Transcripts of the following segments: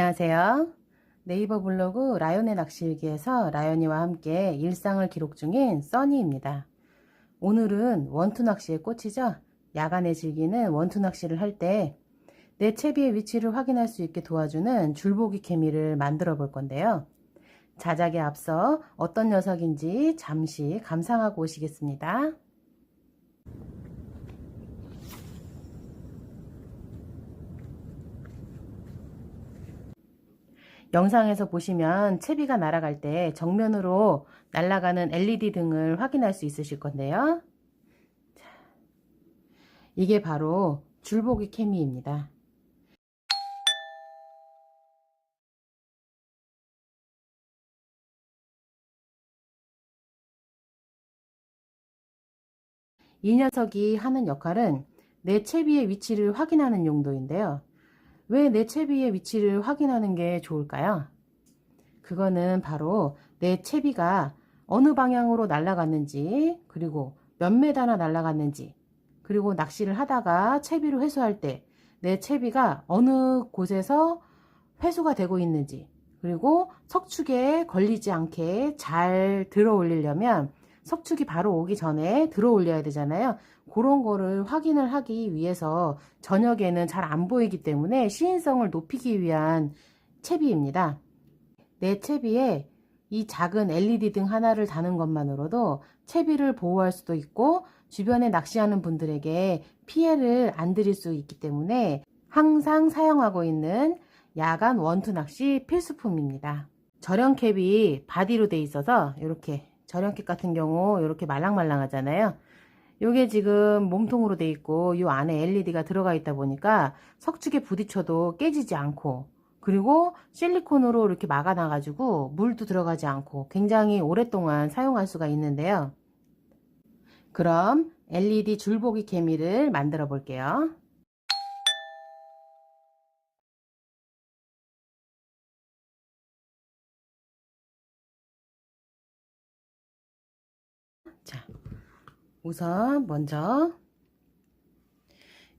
안녕하세요. 네이버 블로그 라연의 낚시일기에서 라연이와 함께 일상을 기록 중인 써니입니다. 오늘은 원투 낚시에 꽂히죠. 야간에 즐기는 원투 낚시를 할 때 내 채비의 위치를 확인할 수 있게 도와주는 줄보기 케미를 만들어 볼 건데요. 자작에 앞서 어떤 녀석인지 잠시 감상하고 오시겠습니다. 영상에서 보시면 채비가 날아갈 때 정면으로 날아가는 LED 등을 확인할 수 있으실 건데요. 이게 바로 줄보기 케미입니다. 이 녀석이 하는 역할은 내 채비의 위치를 확인하는 용도인데요. 왜 내 채비의 위치를 확인하는 게 좋을까요? 그거는 바로 내 채비가 어느 방향으로 날아갔는지, 그리고 몇 메다나 날아갔는지, 그리고 낚시를 하다가 채비로 회수할 때 내 채비가 어느 곳에서 회수가 되고 있는지, 그리고 석축에 걸리지 않게 잘 들어 올리려면 석축이 바로 오기 전에 들어 올려야 되잖아요. 그런 거를 확인을 하기 위해서 저녁에는 잘 안 보이기 때문에 시인성을 높이기 위한 채비입니다. 내 채비에 이 작은 LED 등 하나를 다는 것만으로도 채비를 보호할 수도 있고 주변에 낚시하는 분들에게 피해를 안 드릴 수 있기 때문에 항상 사용하고 있는 야간 원투 낚시 필수품입니다. 절연캡이 바디로 돼 있어서 이렇게 절연캡 같은 경우 이렇게 말랑말랑 하잖아요. 요게 지금 몸통으로 돼 있고 요 안에 LED가 들어가 있다 보니까 석축에 부딪혀도 깨지지 않고, 그리고 실리콘으로 이렇게 막아놔 가지고 물도 들어가지 않고 굉장히 오랫동안 사용할 수가 있는데요. 그럼 LED 줄보기 케미를 만들어 볼게요. 자, 우선 먼저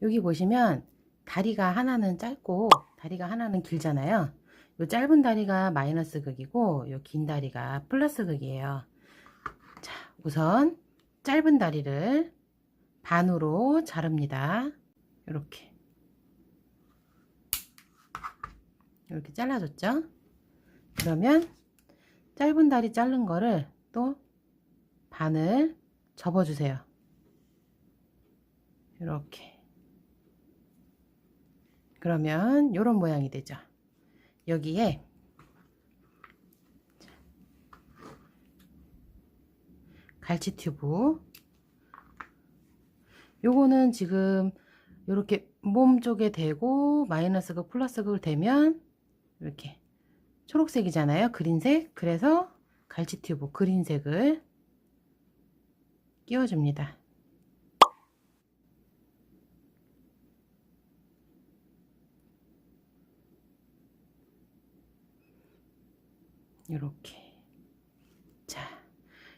여기 보시면 다리가 하나는 짧고 다리가 하나는 길잖아요. 요 짧은 다리가 마이너스 극이고 요 긴 다리가 플러스 극이에요. 자, 우선 짧은 다리를 반으로 자릅니다. 이렇게 잘라줬죠. 그러면 짧은 다리 자른 거를 또 반을 접어주세요. 이렇게. 그러면 이런 모양이 되죠. 여기에 갈치 튜브, 요거는 지금 이렇게 몸 쪽에 대고 마이너스 극 플러스 극을 대면 이렇게 초록색이잖아요. 그린색. 그래서 갈치 튜브 그린색을 끼워줍니다. 이렇게. 자,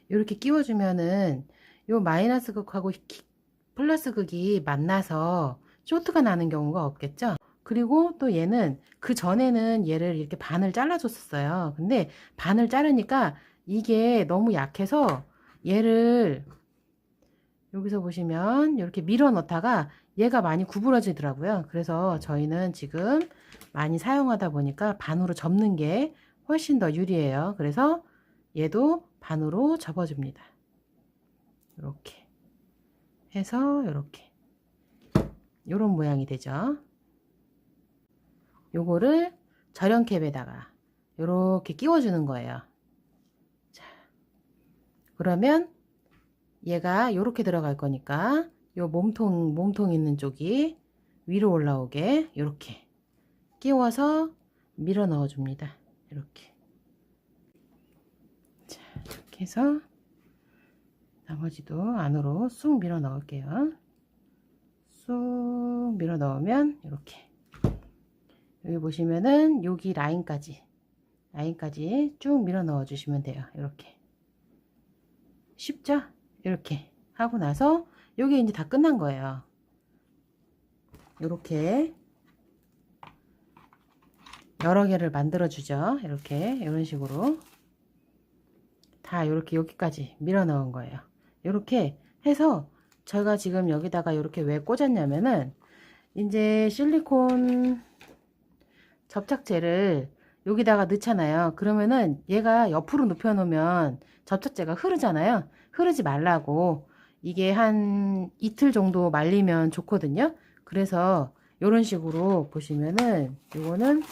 이렇게 끼워주면은 요 마이너스 극하고 플러스 극이 만나서 쇼트가 나는 경우가 없겠죠. 그리고 또 얘는 그 전에는 얘를 이렇게 반을 잘라 줬었어요. 근데 반을 자르니까 이게 너무 약해서 얘를 여기서 보시면 이렇게 밀어 넣다가 얘가 많이 구부러지더라고요. 그래서 저희는 지금 많이 사용하다 보니까 반으로 접는 게 훨씬 더 유리해요. 그래서 얘도 반으로 접어줍니다. 이렇게 해서 이렇게 요런 모양이 되죠. 요거를 절연캡에다가 이렇게 끼워주는 거예요. 자, 그러면 얘가 이렇게 들어갈 거니까 요 몸통 있는 쪽이 위로 올라오게 이렇게 끼워서 밀어 넣어 줍니다. 이렇게. 자, 이렇게 해서 나머지도 안으로 쑥 밀어 넣을게요. 쑥 밀어 넣으면 이렇게, 여기 보시면은 여기 라인까지 쭉 밀어 넣어 주시면 돼요. 이렇게 쉽죠? 이렇게 하고 나서 여기 이제 다 끝난 거예요. 이렇게 여러 개를 만들어 주죠. 이렇게 이런 식으로 다 이렇게 여기까지 밀어 넣은 거예요. 이렇게 해서 제가 지금 여기다가 이렇게 왜 꽂았냐면은 이제 실리콘 접착제를 여기다가 넣잖아요. 그러면은 얘가 옆으로 눕혀 놓으면 접착제가 흐르잖아요. 흐르지 말라고 이게 한 이틀 정도 말리면 좋거든요. 그래서 이런 식으로 보시면은 요거는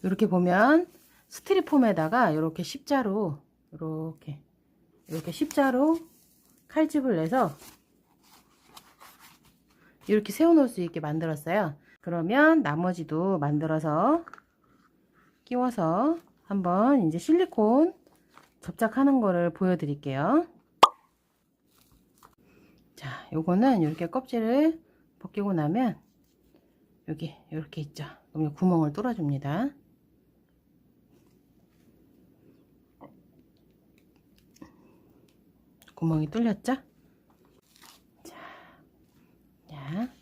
이렇게 보면 스티로폼에다가 이렇게 십자로 이렇게 십자로 칼집을 내서 이렇게 세워 놓을 수 있게 만들었어요. 그러면 나머지도 만들어서 끼워서 한번 이제 실리콘 접착하는 거를 보여드릴게요. 자, 요거는 이렇게 껍질을 벗기고 나면 여기 이렇게 있죠. 그럼 구멍을 뚫어줍니다. 구멍이 뚫렸죠? 자,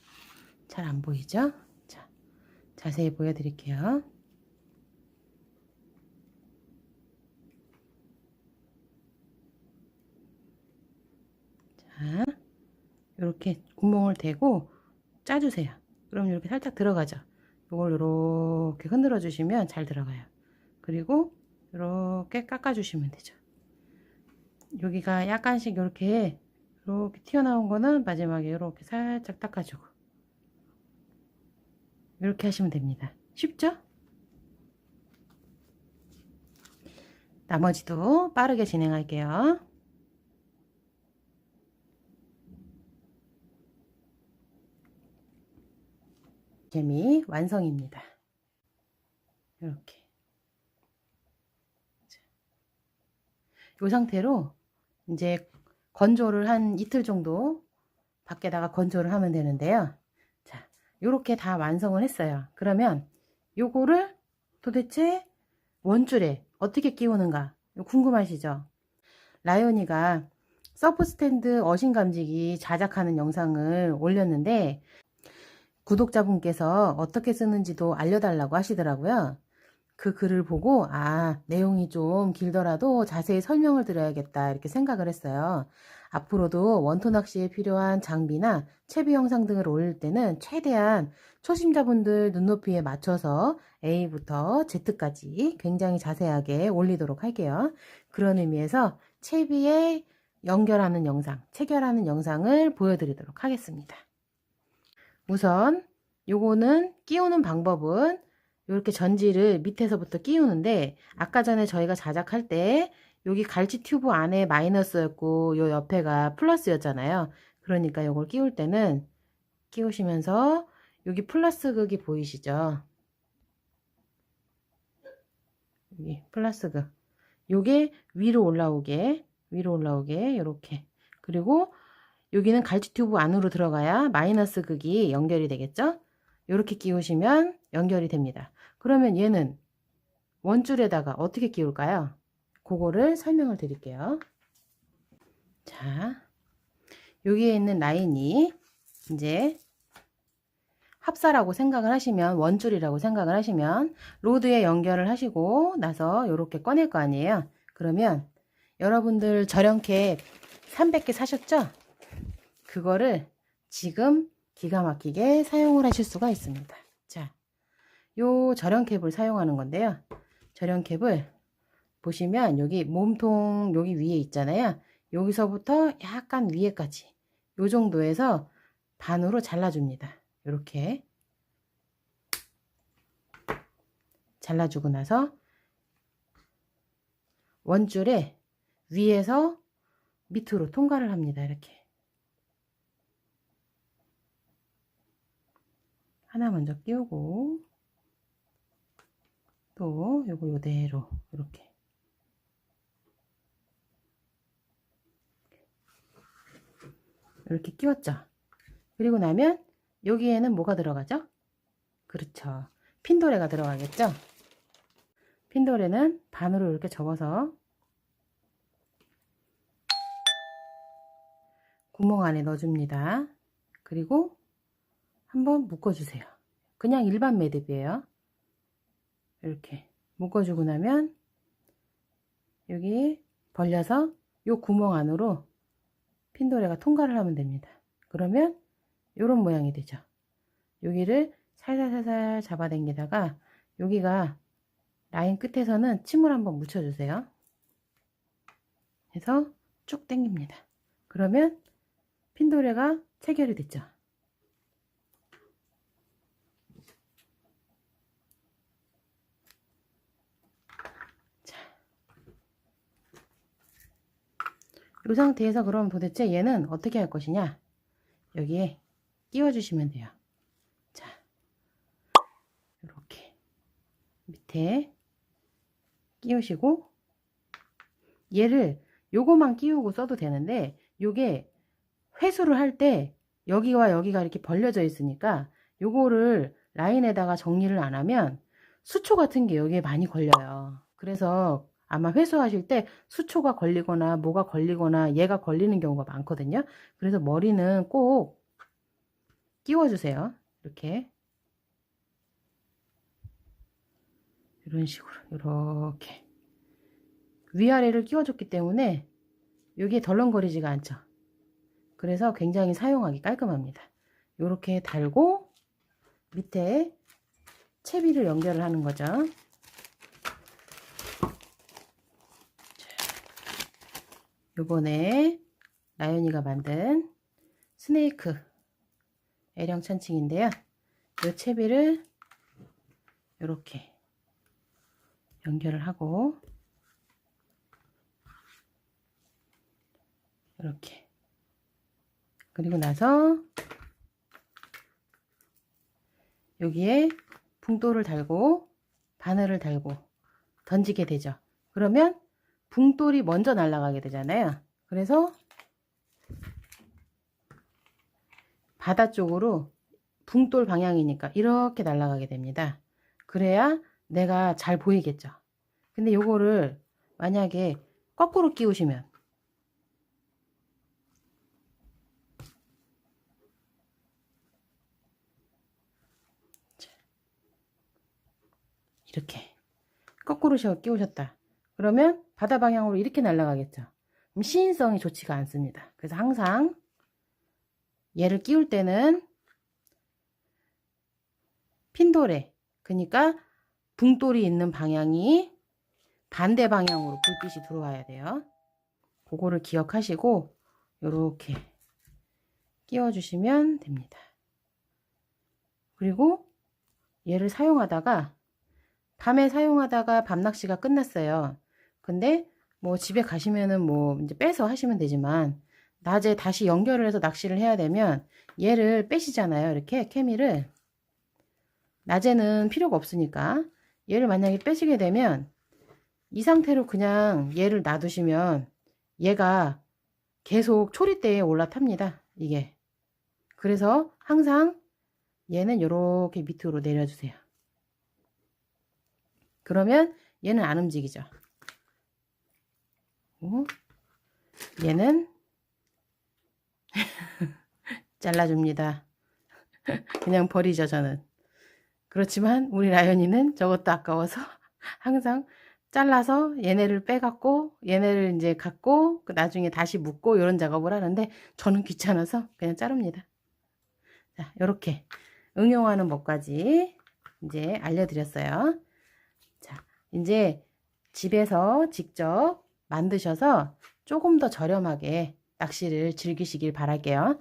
잘 안 보이죠? 자, 자세히 보여드릴게요. 자, 이렇게 구멍을 대고 짜주세요. 그럼 이렇게 살짝 들어가죠. 이걸 이렇게 흔들어 주시면 잘 들어가요. 그리고 이렇게 깎아 주시면 되죠. 여기가 약간씩 이렇게 튀어나온 거는 마지막에 이렇게 살짝 닦아주고 이렇게 하시면 됩니다. 쉽죠? 나머지도 빠르게 진행할게요. 개미 완성입니다. 이렇게 이 상태로 이제 건조를 한 이틀 정도 밖에다가 건조를 하면 되는데요. 자, 요렇게 다 완성을 했어요. 그러면 요거를 도대체 원줄에 어떻게 끼우는가 궁금하시죠? 라연이가 서프 스탠드 어신 감지기 자작하는 영상을 올렸는데 구독자분께서 어떻게 쓰는지도 알려달라고 하시더라고요. 그 글을 보고 내용이 좀 길더라도 자세히 설명을 드려야겠다 이렇게 생각을 했어요. 앞으로도 원토 낚시에 필요한 장비나 채비 영상 등을 올릴 때는 최대한 초심자분들 눈높이에 맞춰서 A부터 Z까지 굉장히 자세하게 올리도록 할게요. 그런 의미에서 채비에 연결하는 영상, 체결하는 영상을 보여드리도록 하겠습니다. 우선 요거는 끼우는 방법은 이렇게 전지를 밑에서부터 끼우는데 아까 전에 저희가 자작할 때 여기 갈치 튜브 안에 마이너스였고 요 옆에가 플러스였잖아요. 그러니까 요걸 끼울 때는 끼우시면서 여기 플러스 극이 보이시죠? 여기 플러스 극. 요게 위로 올라오게 이렇게. 그리고 여기는 갈치 튜브 안으로 들어가야 마이너스 극이 연결이 되겠죠? 이렇게 끼우시면 연결이 됩니다. 그러면 얘는 원줄에다가 어떻게 끼울까요? 그거를 설명을 드릴게요. 자, 여기에 있는 라인이 이제 합사라고 생각을 하시면 원줄이라고 생각을 하시면 로드에 연결을 하시고 나서 이렇게 꺼낼 거 아니에요. 그러면 여러분들 절연캡 300개 사셨죠? 그거를 지금 기가 막히게 사용을 하실 수가 있습니다. 자, 요 절연캡을 사용하는 건데요. 절연캡을 보시면 여기 몸통 여기 위에 있잖아요. 여기서부터 약간 위에까지 요 정도에서 반으로 잘라줍니다. 이렇게 잘라주고 나서 원줄에 위에서 밑으로 통과를 합니다. 이렇게 하나 먼저 끼우고 또 요거 요대로 이렇게 끼웠죠. 그리고 나면 여기에는 뭐가 들어가죠? 그렇죠. 핀도레가 들어가겠죠. 핀도레는 반으로 이렇게 접어서 구멍 안에 넣어줍니다. 그리고 한번 묶어주세요. 그냥 일반 매듭이에요. 이렇게 묶어주고 나면 여기 벌려서 요 구멍 안으로 핀도레가 통과를 하면 됩니다. 그러면 요런 모양이 되죠. 여기를 살살살살 잡아당기다가 여기가 라인 끝에서는 침을 한번 묻혀주세요. 해서 쭉 당깁니다. 그러면 핀도레가 체결이 됐죠. 이 상태에서 그럼 도대체 얘는 어떻게 할 것이냐? 여기에 끼워 주시면 돼요. 자, 이렇게 밑에 끼우시고 얘를 요거만 끼우고 써도 되는데 요게 회수를 할 때 여기와 여기가 이렇게 벌려져 있으니까 요거를 라인에다가 정리를 안 하면 수초 같은 게 여기에 많이 걸려요. 그래서 아마 회수하실 때 수초가 걸리거나 뭐가 걸리거나 얘가 걸리는 경우가 많거든요. 그래서 머리는 꼭 끼워주세요. 이렇게 이런 식으로 이렇게 위아래를 끼워줬기 때문에 여기에 덜렁거리지가 않죠. 그래서 굉장히 사용하기 깔끔합니다. 이렇게 달고 밑에 채비를 연결을 하는 거죠. 요번에 나연이가 만든 스네이크 L형 찬칭인데요. 이 채비를 이렇게 연결을 하고 이렇게 그리고 나서 여기에 붕돌을 달고 바늘을 달고 던지게 되죠. 그러면 붕돌이 먼저 날아가게 되잖아요. 그래서 바다 쪽으로 붕돌 방향이니까 이렇게 날아가게 됩니다. 그래야 내가 잘 보이겠죠. 근데 요거를 만약에 거꾸로 끼우시면 이렇게 거꾸로 끼우셨다. 그러면 바다 방향으로 이렇게 날아가겠죠. 그럼 시인성이 좋지가 않습니다. 그래서 항상 얘를 끼울 때는 핀돌에, 그러니까 붕돌이 있는 방향이 반대 방향으로 불빛이 들어와야 돼요. 그거를 기억하시고 이렇게 끼워주시면 됩니다. 그리고 얘를 사용하다가 밤에 사용하다가 밤낚시가 끝났어요. 근데 뭐 집에 가시면은 뭐 이제 빼서 하시면 되지만 낮에 다시 연결을 해서 낚시를 해야 되면 얘를 빼시잖아요. 이렇게 케미를 낮에는 필요가 없으니까 얘를 만약에 빼시게 되면 이 상태로 그냥 얘를 놔두시면 얘가 계속 초리대에 올라탑니다. 이게 그래서 항상 얘는 이렇게 밑으로 내려주세요. 그러면 얘는 안 움직이죠. 얘는 잘라줍니다. 그냥 버리죠, 저는. 그렇지만 우리 라연이는 저것도 아까워서 항상 잘라서 얘네를 빼갖고 얘네를 이제 갖고 나중에 다시 묶고 이런 작업을 하는데 저는 귀찮아서 그냥 자릅니다. 자, 이렇게 응용하는 법까지 이제 알려드렸어요. 자, 이제 집에서 직접 만드셔서 조금 더 저렴하게 낚시를 즐기시길 바랄게요.